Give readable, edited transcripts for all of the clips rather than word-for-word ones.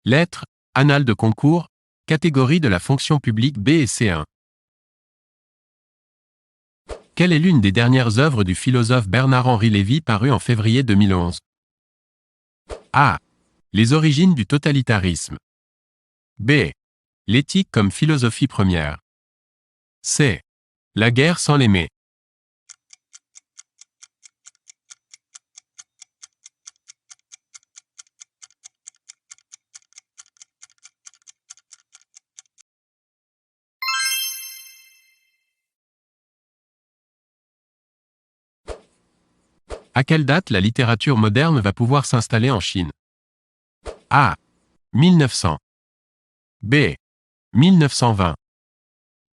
Lettres, annales de concours, catégorie de la fonction publique B et C1. Quelle est l'une des dernières œuvres du philosophe Bernard-Henri Lévy parue en février 2011? A. Les origines du totalitarisme. B. L'éthique comme philosophie première. C. La guerre sans l'aimer. À quelle date la littérature moderne va pouvoir s'installer en Chine? A. 1900. B. 1920.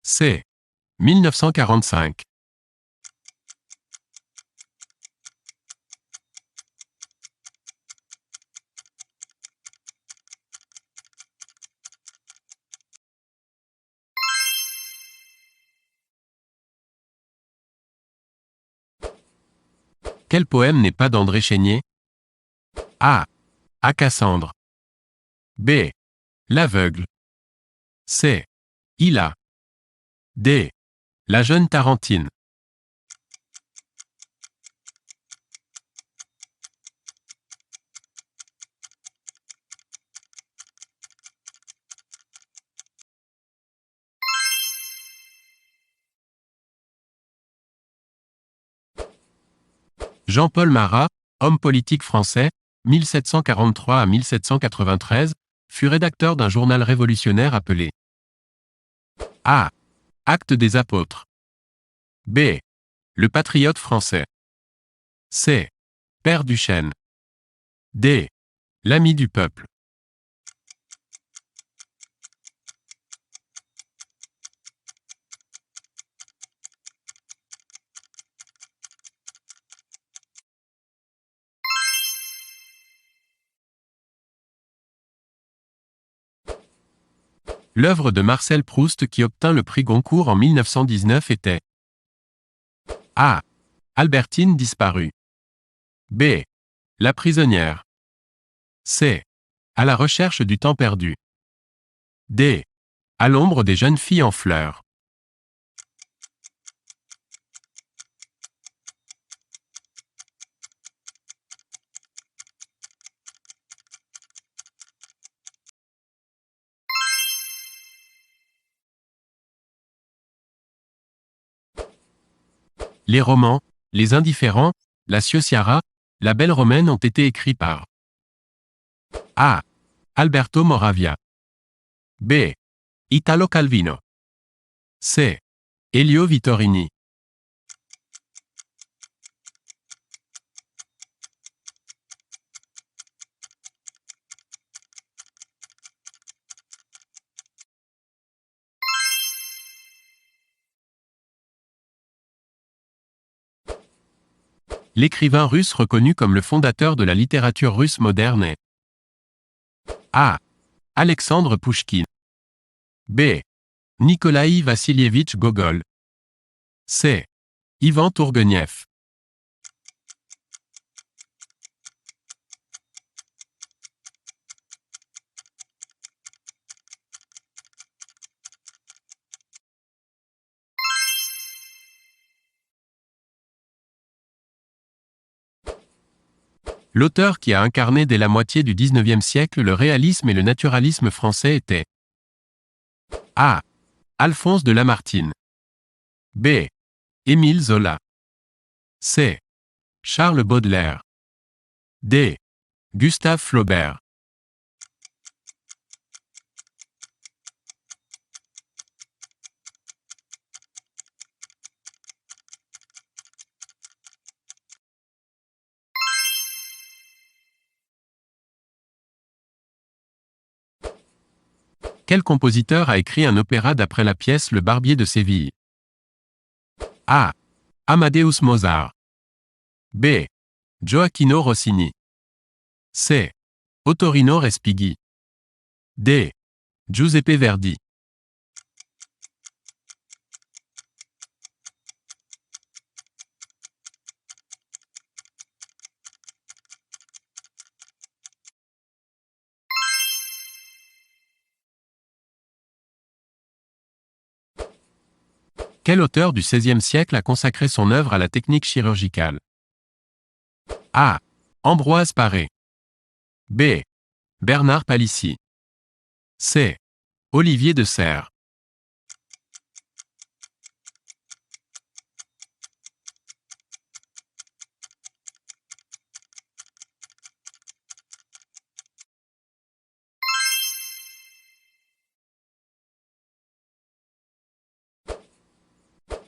C. 1945. Quel poème n'est pas d'André Chénier? A. À Cassandre. B. L'aveugle. C. Ila. D. La jeune Tarentine. Jean-Paul Marat, homme politique français, 1743 à 1793, fut rédacteur d'un journal révolutionnaire appelé A. Actes des apôtres. B. Le patriote français. C. Père Duchesne. D. L'ami du peuple. L'œuvre de Marcel Proust qui obtint le prix Goncourt en 1919 était A. Albertine disparue. B. La prisonnière. C. À la recherche du temps perdu. D. À l'ombre des jeunes filles en fleurs. Les romans, Les Indifférents, La Ciociara, La Belle Romaine ont été écrits par A. Alberto Moravia. B. Italo Calvino. C. Elio Vittorini. L'écrivain russe reconnu comme le fondateur de la littérature russe moderne est A. Alexandre Pouchkine. B. Nikolaï Vassilievitch Gogol. C. Ivan Tourguenieff. L'auteur qui a incarné dès la moitié du XIXe siècle le réalisme et le naturalisme français était A. Alphonse de Lamartine. B. Émile Zola. C. Charles Baudelaire. D. Gustave Flaubert. Quel compositeur a écrit un opéra d'après la pièce Le Barbier de Séville? A. Amadeus Mozart. B. Gioacchino Rossini. C. Ottorino Respighi. D. Giuseppe Verdi. Quel auteur du XVIe siècle a consacré son œuvre à la technique chirurgicale? A. Ambroise Paré. B. Bernard Palissy. C. Olivier de Serres.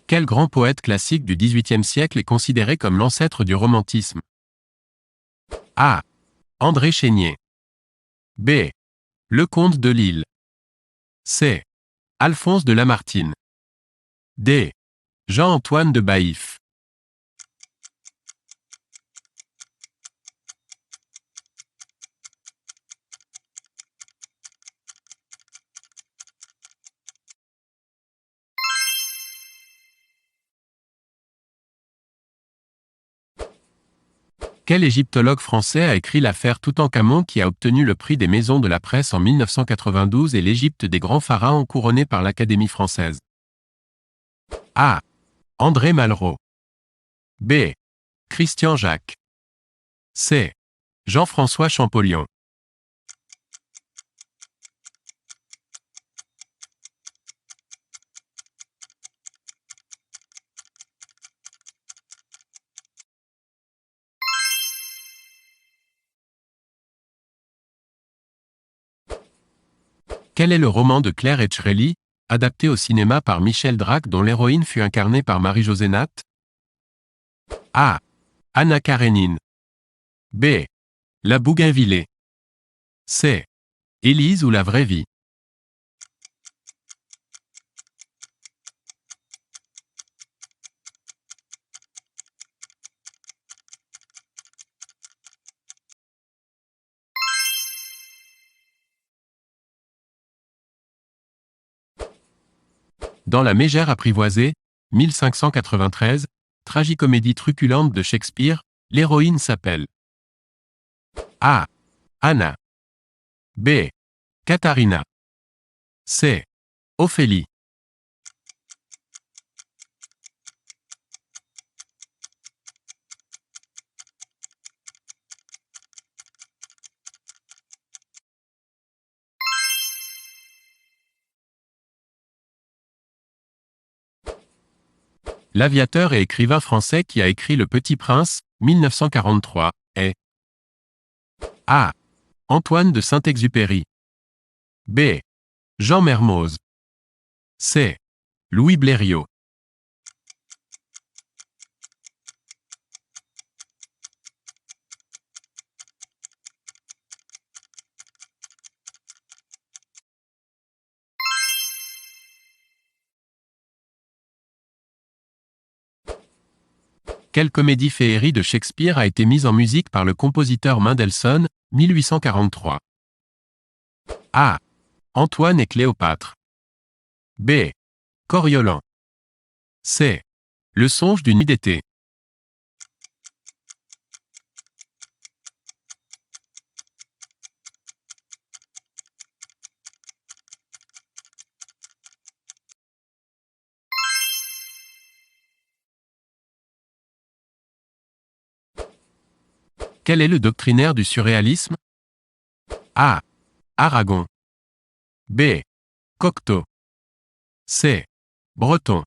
Quel grand poète classique du XVIIIe siècle est considéré comme l'ancêtre du romantisme? A. André Chénier. B. Lecomte de Lisle. C. Alphonse de Lamartine. D. Jean-Antoine de Baïf. Quel égyptologue français a écrit l'affaire Toutankhamon qui a obtenu le prix des maisons de la presse en 1992 et l'Égypte des grands pharaons couronnés par l'Académie française? A. André Malraux. B. Christian Jacques. C. Jean-François Champollion. Quel est le roman de Claire Etcherelli, adapté au cinéma par Michel Drac dont l'héroïne fut incarnée par Marie-Josée Natt? A. Anna Karénine. B. La Bougainvillée. C. Élise ou la vraie vie. Dans La Mégère apprivoisée, 1593, tragicomédie truculente de Shakespeare, l'héroïne s'appelle A. Anna. B. Katharina. C. Ophélie. L'aviateur et écrivain français qui a écrit Le Petit Prince, 1943, est A. Antoine de Saint-Exupéry. B. Jean Mermoz. C. Louis Blériot. Quelle comédie féerie de Shakespeare a été mise en musique par le compositeur Mendelssohn, 1843? A. Antoine et Cléopâtre. B. Coriolan. C. Le songe d'une nuit d'été. Quel est le doctrinaire du surréalisme? A. Aragon. B. Cocteau. C. Breton.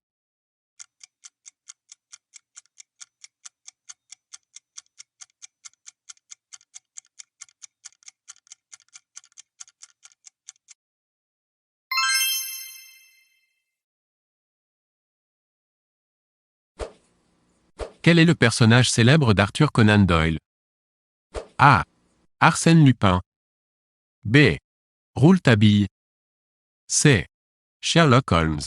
Quel est le personnage célèbre d'Arthur Conan Doyle? A. Arsène Lupin. B. Rouletabille. C. Sherlock Holmes.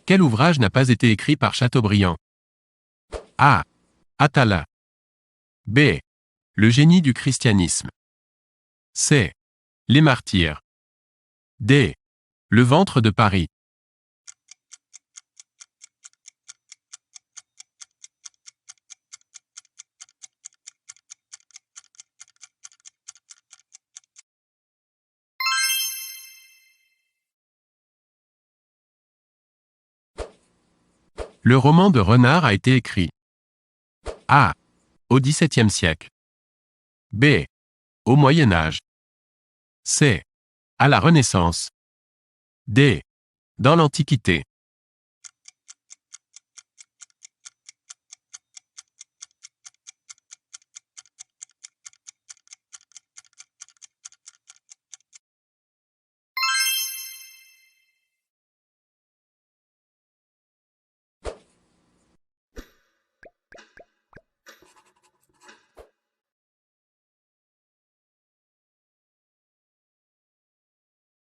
Quel ouvrage n'a pas été écrit par Chateaubriand? A. Atala. B. Le génie du christianisme. C. Les martyrs. D. Le ventre de Paris. Le roman de Renard a été écrit. A. Au XVIIe siècle. B. Au Moyen Âge. C. À la Renaissance. D. Dans l'Antiquité.